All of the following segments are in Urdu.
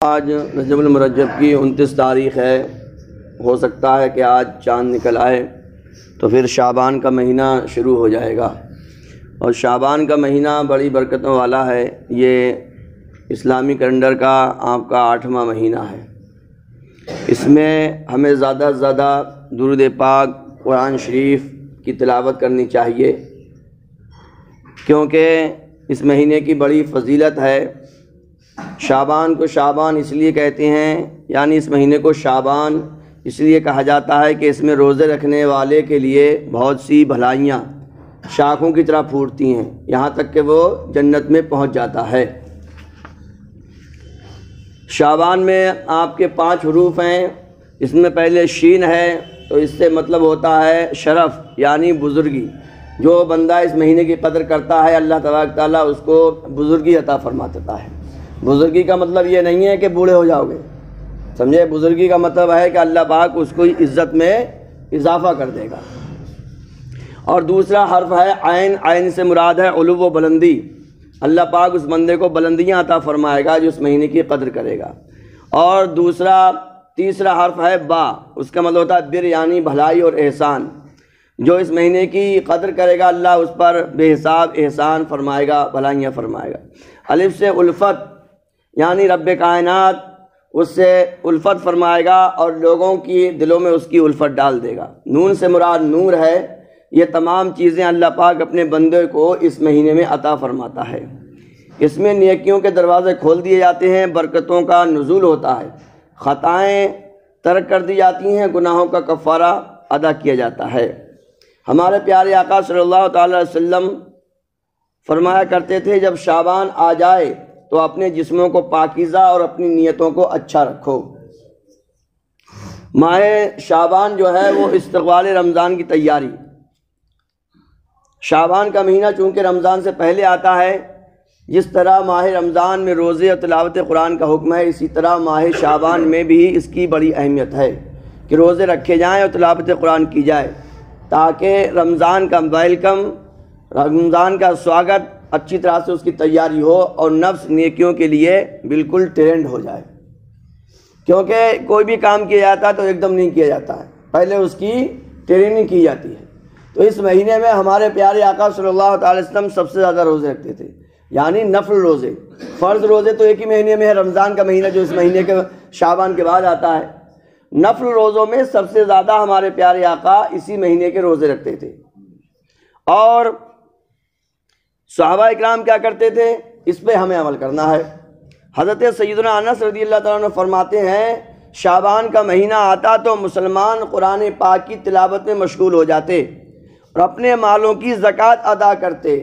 آج رجب المرجب کی 29 تاریخ ہے۔ ہو سکتا ہے کہ آج چاند نکل آئے تو پھر شعبان کا مہینہ شروع ہو جائے گا، اور شعبان کا مہینہ بڑی برکتوں والا ہے۔ یہ اسلامی کیلنڈر کا آپ کا 8واں مہینہ ہے۔ اس میں ہمیں زیادہ سے زیادہ درود پاک قرآن شریف کی تلاوت کرنی چاہیے، کیونکہ اس مہینے کی بڑی فضیلت ہے۔ شعبان کو شعبان اس لیے کہتے ہیں، یعنی اس مہینے کو شعبان اس لیے کہا جاتا ہے کہ اس میں روزے رکھنے والے کے لیے بہت سی بھلائیاں شاخوں کی طرح پھوٹتی ہیں، یہاں تک کہ وہ جنت میں پہنچ جاتا ہے۔ شعبان میں آپ کے 5 حروف ہیں۔ اس میں پہلے شین ہے، تو اس سے مطلب ہوتا ہے شرف، یعنی بزرگی۔ جو بندہ اس مہینے کی قدر کرتا ہے، اللہ تبارک تعالیٰ اس کو بزرگی عطا فرما دیتا ہے۔ بزرگی کا مطلب یہ نہیں ہے کہ بوڑھے ہو جاؤ گے، سمجھے؟ بزرگی کا مطلب ہے کہ اللہ پاک اس کو عزت میں اضافہ کر دے گا۔ اور دوسرا حرف ہے عین۔ عین سے مراد ہے علو و بلندی۔ اللہ پاک اس بندے کو بلندیاں عطا فرمائے گا جو اس مہینے کی قدر کرے گا۔ اور تیسرا حرف ہے با۔ اس کا مطلب ہوتا ہے بر، یعنی بھلائی اور احسان۔ جو اس مہینے کی قدر کرے گا، اللہ اس پر بے حساب احسان فرمائے گا، بھلائیاں فرمائے گا۔ الف سے الفت، یعنی رب کائنات اس سے الفت فرمائے گا اور لوگوں کی دلوں میں اس کی الفت ڈال دے گا۔ نون سے مراد نور ہے۔ یہ تمام چیزیں اللہ پاک اپنے بندے کو اس مہینے میں عطا فرماتا ہے۔ اس میں نیکیوں کے دروازے کھول دیے جاتے ہیں، برکتوں کا نزول ہوتا ہے، خطائیں ترک کر دی جاتی ہیں، گناہوں کا کفارہ ادا کیا جاتا ہے۔ ہمارے پیارے آقا صلی اللہ تعالی علیہ وسلم فرمایا کرتے تھے، جب شعبان آ جائے تو اپنے جسموں کو پاکیزہ اور اپنی نیتوں کو اچھا رکھو۔ ماہ شعبان جو ہے وہ استقبال رمضان کی تیاری۔ شعبان کا مہینہ چونکہ رمضان سے پہلے آتا ہے، جس طرح ماہ رمضان میں روزے اور تلاوت قرآن کا حکم ہے، اسی طرح ماہ شعبان میں بھی اس کی بڑی اہمیت ہے کہ روزے رکھے جائیں اور تلاوت قرآن کی جائے، تاکہ رمضان کا ویلکم، رمضان کا سواگت اچھی طرح سے اس کی تیاری ہو اور نفس نیکیوں کے لیے بالکل ٹرینڈ ہو جائے۔ کیونکہ کوئی بھی کام کیا جاتا ہے تو ایک دم نہیں کیا جاتا ہے، پہلے اس کی ٹریننگ کی جاتی ہے۔ تو اس مہینے میں ہمارے پیارے آقا صلی اللہ تعالی وسلم سب سے زیادہ روزے رکھتے تھے، یعنی نفل روزے۔ فرض روزے تو ایک ہی مہینے میں ہے، رمضان کا مہینہ جو اس مہینے کے شعبان کے بعد آتا ہے۔ نفل روزوں میں سب سے زیادہ ہمارے پیارے آقا اسی مہینے کے روزے رکھتے تھے۔ اور صحابہ اکرام کیا کرتے تھے، اس پہ ہمیں عمل کرنا ہے۔ حضرت سیدنا انس رضی اللہ تعالیٰ عنہ فرماتے ہیں، شعبان کا مہینہ آتا تو مسلمان قرآن پاک کی تلاوت میں مشغول ہو جاتے اور اپنے مالوں کی زکوٰۃ ادا کرتے،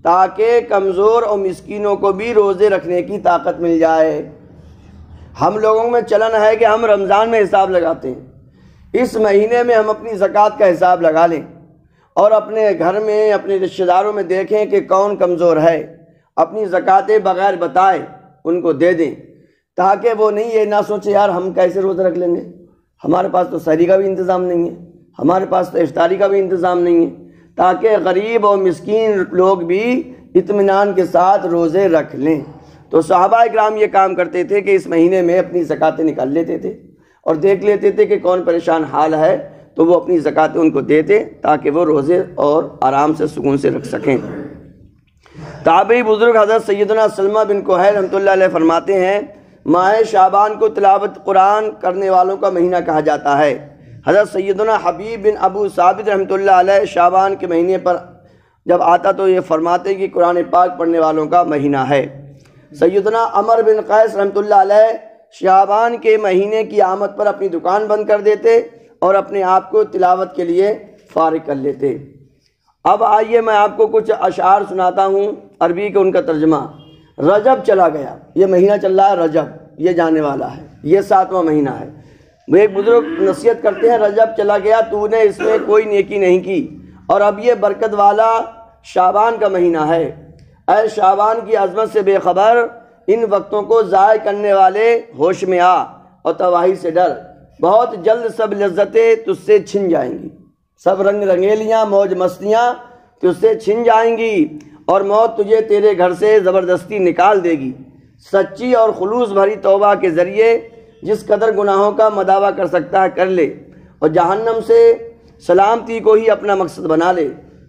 تاکہ کمزور اور مسکینوں کو بھی روزے رکھنے کی طاقت مل جائے۔ ہم لوگوں میں چلن ہے کہ ہم رمضان میں حساب لگاتے ہیں، اس مہینے میں ہم اپنی زکوٰۃ کا حساب لگا لیں اور اپنے گھر میں اپنے رشتہ داروں میں دیکھیں کہ کون کمزور ہے، اپنی زکوٰۃیں بغیر بتائے ان کو دے دیں، تاکہ وہ نہیں یہ نہ سوچے یار ہم کیسے روزہ رکھ لیں گے، ہمارے پاس تو سحری کا بھی انتظام نہیں ہے، ہمارے پاس تو افطاری کا بھی انتظام نہیں ہے، تاکہ غریب اور مسکین لوگ بھی اطمینان کے ساتھ روزے رکھ لیں۔ تو صحابہ اکرام یہ کام کرتے تھے کہ اس مہینے میں اپنی زکوٰۃیں نکال لیتے تھے اور دیکھ لیتے تھے کہ کون پریشان حال ہے، تو وہ اپنی زکوٰۃیں ان کو دیتے تاکہ وہ روزے اور آرام سے سکون سے رکھ سکیں۔ تابعی بزرگ حضرت سیدنا سلمہ بن کوہیل رحمۃ اللہ علیہ فرماتے ہیں، ماہ شعبان کو تلاوت قرآن کرنے والوں کا مہینہ کہا جاتا ہے۔ حضرت سیدنا حبیب بن ابو ثابت رحمۃ اللہ علیہ شعبان کے مہینے پر جب آتا تو یہ فرماتے کہ قرآن پاک پڑھنے والوں کا مہینہ ہے۔ سیدنا عمر بن قیس رحمۃ اللہ علیہ شعبان کے مہینے کی آمد پر اپنی دکان بند کر دیتے اور اپنے آپ کو تلاوت کے لیے فارغ کر لیتے۔ اب آئیے میں آپ کو کچھ اشعار سناتا ہوں، عربی کا ان کا ترجمہ۔ رجب چلا گیا، یہ مہینہ چل رہا ہے رجب، یہ جانے والا ہے، یہ 7واں مہینہ ہے۔ وہ ایک بزرگ نصیحت کرتے ہیں، رجب چلا گیا، تو نے اس میں کوئی نیکی نہیں کی، اور اب یہ برکت والا شعبان کا مہینہ ہے۔ اے شعبان کی عظمت سے بے خبر، ان وقتوں کو ضائع کرنے والے ہوش میں آ اور تباہی سے ڈر، بہت جلد سب لذتیں تجھ سے چھن جائیں گی، سب رنگ رنگیلیاں موج مستیاں تجھ سے چھن جائیں گی، اور موت تجھے تیرے گھر سے زبردستی نکال دے گی۔ سچی اور خلوص بھری توبہ کے ذریعے جس قدر گناہوں کا مداوع کر سکتا ہے کر لے، اور جہنم سے سلامتی کو ہی اپنا مقصد بنا لے۔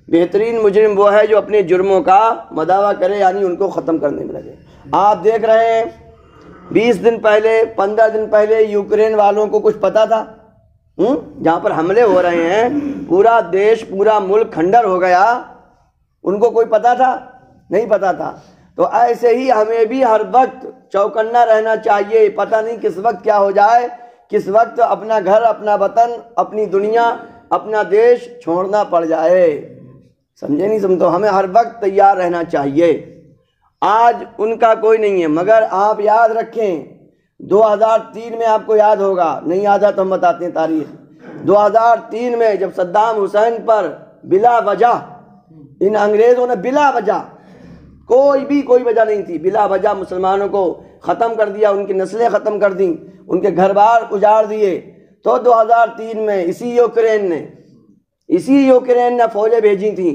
بہترین مجرم وہ ہے جو اپنے جرموں کا مداوع کرے، یعنی ان کو ختم کرنے میں لگے۔ آپ دیکھ رہے ہیں 20 دن پہلے 15 دن پہلے یوکرین والوں کو کچھ پتا تھا؟ جہاں پر حملے ہو رہے ہیں، پورا دیش پورا ملک کھنڈر ہو گیا، ان کو کوئی پتا تھا؟ نہیں پتا تھا۔ تو ایسے ہی ہمیں بھی ہر وقت چوکنا رہنا چاہیے، پتہ نہیں کس وقت کیا ہو جائے، کس وقت اپنا گھر، اپنا وطن، اپنی دنیا، اپنا دیش چھوڑنا پڑ جائے۔ سمجھے نہیں سمجھو؟ ہمیں ہر وقت تیار رہنا چاہیے۔ آج ان کا کوئی نہیں ہے، مگر آپ یاد رکھیں 2003 میں آپ کو یاد ہوگا، نہیں یاد ہے تو ہم بتاتے ہیں تاریخ۔ 2003 میں جب صدام حسین پر بلا وجہ ان انگریزوں نے بلا وجہ کوئی وجہ نہیں تھی، بلا وجہ مسلمانوں کو ختم کر دیا، ان کی نسلیں ختم کر دیں، ان کے گھر بار اجاڑ دیے، تو 2003 میں اسی یوکرین نے فوجیں بھیجی تھیں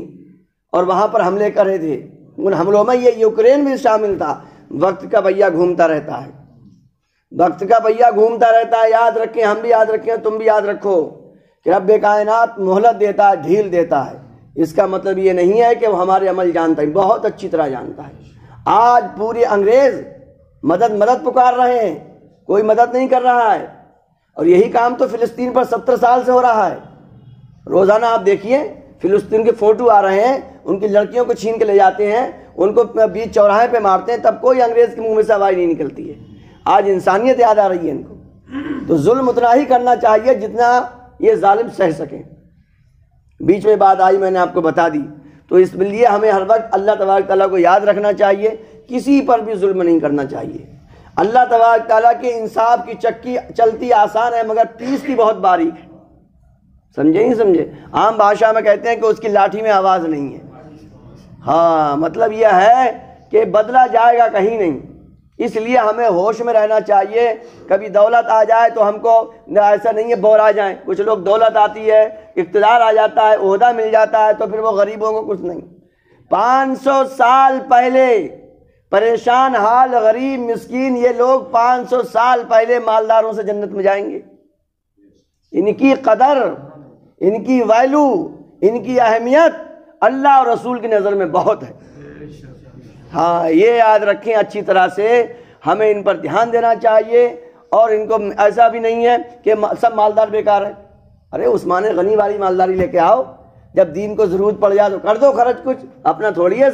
اور وہاں پر حملے کر رہے تھے۔ ان حملوں میں یہ یوکرین بھی شامل تھا۔ وقت کا پہیہ گھومتا رہتا ہے، وقت کا پہیہ گھومتا رہتا ہے۔ یاد رکھیں، ہم بھی یاد رکھیں، تم بھی یاد رکھو کہ رب کائنات مہلت دیتا ہے، ڈھیل دیتا ہے۔ اس کا مطلب یہ نہیں ہے کہ وہ ہمارے عمل جانتا ہے، بہت اچھی طرح جانتا ہے۔ آج پوری انگریز مدد پکار رہے ہیں، کوئی مدد نہیں کر رہا ہے، اور یہی کام تو فلسطین پر 70 سال سے ہو رہا ہے۔ روزانہ آپ دیکھیے فلسطین کے فوٹو آ رہے ہیں، ان کی لڑکیوں کو چھین کے لے جاتے ہیں، ان کو بیچ چوراہے پہ مارتے ہیں، تب کوئی انگریز کے منہ میں سے آواز نہیں نکلتی ہے۔ آج انسانیت یاد آ رہی ہے ان کو۔ تو ظلم اتنا ہی کرنا چاہیے جتنا یہ ظالم سہ سکیں۔ بیچ میں بات آئی، میں نے آپ کو بتا دی، تو اس لیے ہمیں ہر وقت اللہ تبارک تعالیٰ کو یاد رکھنا چاہیے، کسی پر بھی ظلم نہیں کرنا چاہیے۔ اللہ تبارک تعالیٰ کے انصاف کی چکی چلتی آسان ہے، مگر پیستی بہت باریک ہے۔ سمجھے نہیں سمجھے؟ عام بھاشا میں کہتے ہیں کہ اس کی لاٹھی میں آواز نہیں ہے۔ ہاں، مطلب یہ ہے کہ بدلا جائے گا کہیں نہیں۔ اس لیے ہمیں ہوش میں رہنا چاہیے۔ کبھی دولت آ جائے تو ہم کو ایسا نہیں ہے بور آ جائیں۔ کچھ لوگ دولت آتی ہے، اقتدار آ جاتا ہے، عہدہ مل جاتا ہے، تو پھر وہ غریبوں کو کچھ نہیں۔ 500 سال پہلے پریشان حال غریب مسکین یہ لوگ 500 سال پہلے مالداروں سے جنت میں جائیں گے۔ ان کی قدر، ان کی ویلو، ان کی اہمیت اللہ اور رسول کی نظر میں بہت ہے۔ ہاں، یہ یاد رکھیں اچھی طرح سے، ہمیں ان پر دھیان دینا چاہیے۔ اور ان کو ایسا بھی نہیں ہے کہ سب مالدار بیکار ہے۔ ارے عثمان غنی والی مالداری لے کے آؤ، جب دین کو ضرورت پڑ جائے تو کر دو خرچ، کچھ اپنا تھوڑی ہے،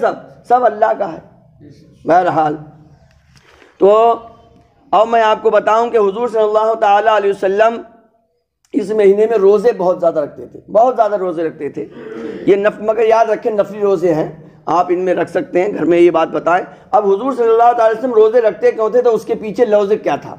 سب اللہ کا ہے۔ بہرحال تو اب میں آپ کو بتاؤں کہ حضور صلی اللہ تعالیٰ علیہ وسلم اس مہینے میں روزے بہت زیادہ رکھتے تھے، بہت زیادہ روزے رکھتے تھے۔ یہ مگر یاد رکھیں نفلی روزے ہیں، آپ ان میں رکھ سکتے ہیں، گھر میں یہ بات بتائیں۔ اب حضور صلی اللہ تعالی وسلم روزے رکھتے کیوں تھے؟ تو اس کے پیچھے لوزک کیا تھا،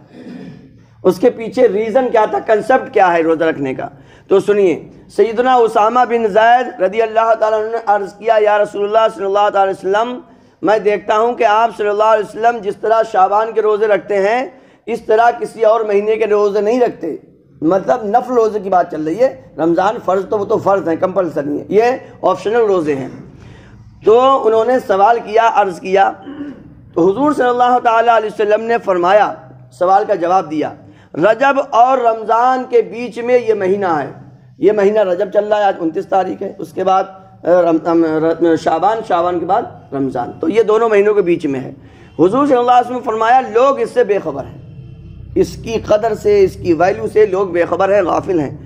اس کے پیچھے ریزن کیا تھا، کنسپٹ کیا ہے روزہ رکھنے کا؟ تو سنیے، سیدنا اسامہ بن زید رضی اللہ تعالیٰ عنہ نے عرض کیا، یا رسول اللہ صلی اللہ تعالی وسلم، میں دیکھتا ہوں کہ آپ صلی اللہ علیہ وسلم جس طرح شعبان کے روزے رکھتے ہیں، اس طرح کسی اور مہینے کے روزے نہیں رکھتے۔ مطلب نفل روزے کی بات چل رہی ہے۔ رمضان فرض تو وہ تو فرض ہیں، کمپلسری ہیں، یہ آپشنل روزے ہیں۔ تو انہوں نے سوال کیا، عرض کیا، تو حضور صلی اللہ تعالیٰ علیہ وسلم نے فرمایا، سوال کا جواب دیا، رجب اور رمضان کے بیچ میں یہ مہینہ ہے، یہ مہینہ رجب چل رہا ہے، آج 29 تاریخ ہے، اس کے بعد شعبان کے بعد رمضان، تو یہ دونوں مہینوں کے بیچ میں ہے۔ حضور صلی اللہ علیہ وسلم نے فرمایا لوگ اس سے بے خبر ہیں، اس کی قدر سے، اس کی ویلیو سے لوگ بے خبر ہیں، غافل ہیں۔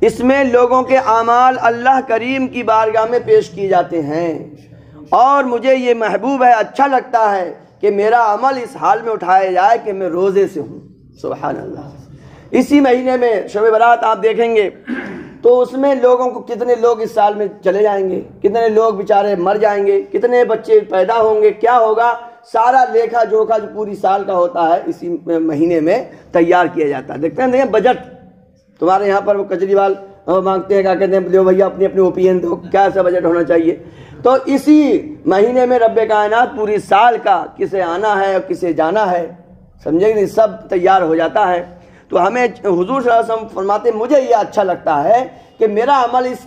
اس میں لوگوں کے اعمال اللہ کریم کی بارگاہ میں پیش کیے جاتے ہیں، اور مجھے یہ محبوب ہے، اچھا لگتا ہے کہ میرا عمل اس حال میں اٹھایا جائے کہ میں روزے سے ہوں۔ سبحان اللہ۔ اسی مہینے میں شب برات آپ دیکھیں گے تو اس میں لوگوں کو کتنے لوگ اس سال میں چلے جائیں گے، کتنے لوگ بیچارے مر جائیں گے، کتنے بچے پیدا ہوں گے، کیا ہوگا، سارا لیکھا جوکھا جو پوری سال کا ہوتا ہے اسی مہینے میں تیار کیا جاتا ہے۔ دیکھتے ہیں بجٹ تمہارے یہاں پر وہ کجریوال مانگتے ہیں، کیا کہتے ہیں، دیو بھیا اپنی اپنی اوپین دو، کیا ایسا بجٹ ہونا چاہیے۔ تو اسی مہینے میں رب کائنات پوری سال کا کسے آنا ہے اور کسے جانا ہے، سمجھے نہیں، سب تیار ہو جاتا ہے۔ تو ہمیں حضور صلی اللہ علیہ وسلم فرماتے مجھے یہ اچھا لگتا ہے کہ میرا عمل اس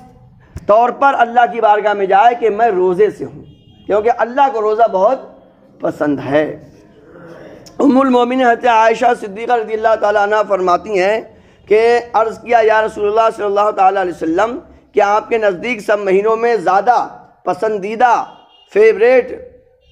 طور پر اللہ کی بارگاہ میں جائے کہ میں روزے سے ہوں، کیونکہ اللہ کو روزہ بہت پسند ہے۔ ام المومنین حضرت عائشہ صدیقہ رضی اللہ تعالیٰ عنہ فرماتی ہیں کہ عرض کیا یا رسول اللہ صلی اللہ تعالیٰ علیہ وسلم کہ آپ کے نزدیک سب مہینوں میں زیادہ پسندیدہ فیوریٹ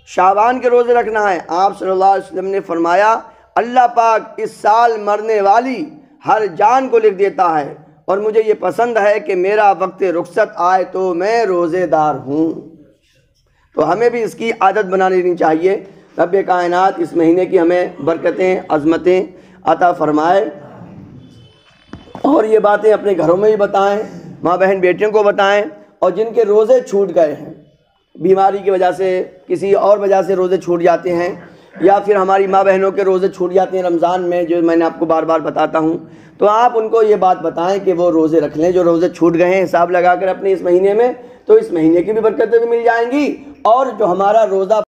شعبان کے روزے رکھنا ہے؟ آپ صلی اللہ علیہ وسلم نے فرمایا اللہ پاک اس سال مرنے والی ہر جان کو لکھ دیتا ہے اور مجھے یہ پسند ہے کہ میرا وقت رخصت آئے تو میں روزے دار ہوں۔ تو ہمیں بھی اس کی عادت بنا لینی چاہیے۔ رب کائنات اس مہینے کی ہمیں برکتیں عظمتیں عطا فرمائے اور یہ باتیں اپنے گھروں میں بھی بتائیں، ماں بہن بیٹیوں کو بتائیں، اور جن کے روزے چھوٹ گئے ہیں بیماری کی وجہ سے، کسی اور وجہ سے روزے چھوٹ جاتے ہیں، یا پھر ہماری ماں بہنوں کے روزے چھوٹ جاتے ہیں رمضان میں، جو میں نے آپ کو بار بار بتاتا ہوں، تو آپ ان کو یہ بات بتائیں کہ وہ روزے رکھ لیں۔ جو روزے چھوٹ گئے ہیں حساب لگا کر اپنے اس مہینے میں، تو اس مہینے کی بھی برکتیں بھی مل جائیں گی، اور جو ہمارا روزہ